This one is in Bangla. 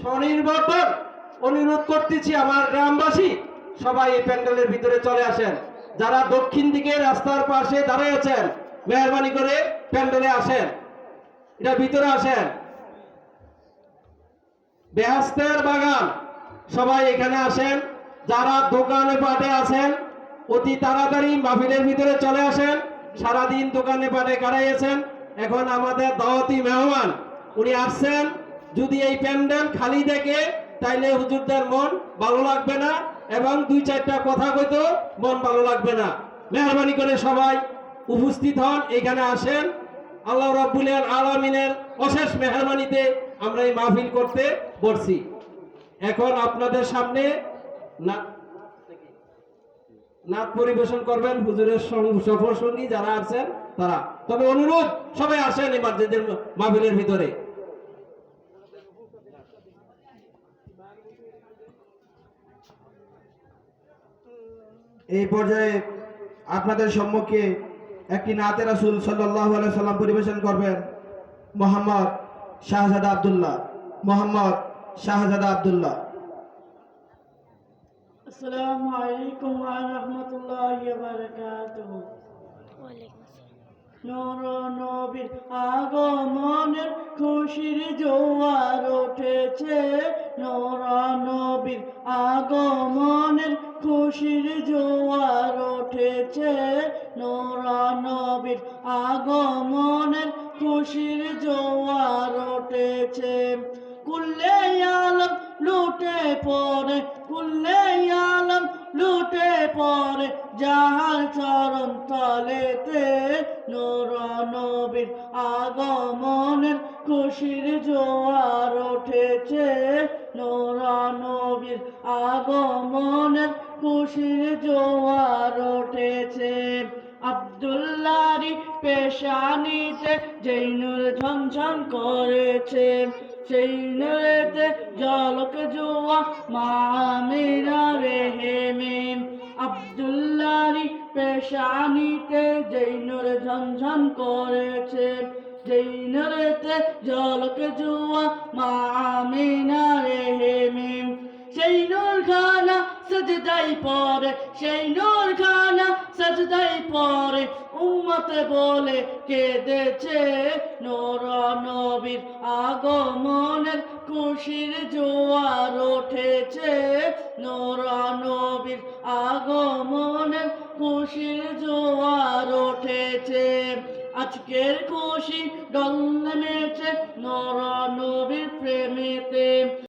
স্বনির্ভর অনুরোধ করতেছি আমার গ্রামবাসী সবাই এই প্যান্ডেলের ভিতরে চলে আসেন। যারা দক্ষিণ দিকে রাস্তার পাশে দাঁড়িয়ে আছেন মেহরবানি করে প্যান্ডেলে আসেন, এটা ভিতরে আসেন। বেহেশতের বাগান সবাই এখানে আসেন। যারা দোকানে পাটে আছেন অতি তাড়াতাড়ি মাহফিলের ভিতরে চলে আসেন। সারাদিন দোকানে পাটে কাটাইয়েছেন, এখন আমাদের দাওয়াতি মেহমান উনি আসছেন। যদি এই প্যান্ডেল খালি দেখে তাইলে হুজুরদের মন ভালো লাগবে না এবং দুই চারটা কথা কইতো মন ভালো লাগবে না। মেহরবানি করে সবাই উপস্থিত হন, এখানে আসেন। আল্লাহ রাব্বুল আলামিনের অশেষ মেহরবানিতে আমরা এই মাহফিল করতে বসছি। এখন আপনাদের সামনে নাচ পরিবেশন করবেন হুজুরের সফর সঙ্গী যারা আছেন তারা। তবে অনুরোধ সবাই আসেন এই মসজিদের মাহফিলের ভিতরে। এই পর্যায়ে আপনাদের সম্মুখে একটি নাতে রাসূল সাল্লাল্লাহু আলাইহি সাল্লাম পরিবেশন করবেন মোহাম্মদ শাহজাদা আব্দুল্লাহ। মোহাম্মদ শাহজাদা আব্দুল্লাহ। আসসালামু আলাইকুম ওয়া রাহমাতুল্লাহি ওয়া বারাকাতুহু। নূর নবীর আগমনের খুশির জোয়ার উঠেছে, নূর নবীর আগমনের খুশির জোয়ার উঠেছে, নূর নবীর আগমনের খুশির জোয়ার উঠেছে। কুল্লে আলম লুটে পড়ে, কুল্লে আলম লুটে পড়ে যাহার চরণ তলেতে, নূর নবীর আগমনের খুশির জোয়ার উঠেছে, নূর নবীর আগমনের খুশির জোয়ার উঠেছে। আব্দুল্লাহরি পেশানিতে যেই নূর ঝনঝন করেছে, সেই নূরেতে ঝলক জোয়া মা আমিনা রেহেমে। আব্দুল্লাহরি পেশানিতে যেই নূর ঝনঝন করেছে, যেই নূরেতে ঝলক জোয়া মা আমিনা রেহেমে। সেই নূর খানা সজদাই পড়ে, সেই নূর খানা সজদাই পড়ে উম্মতে বলে কেঁদেছে, নূর নবীর আগমনের খুশির জোয়ার উঠেছে, নূর নবীর আগমনের খুশির জোয়ার উঠেছে। আজকের খুশি ডল নেমেছে নূর নবীর প্রেমেতে।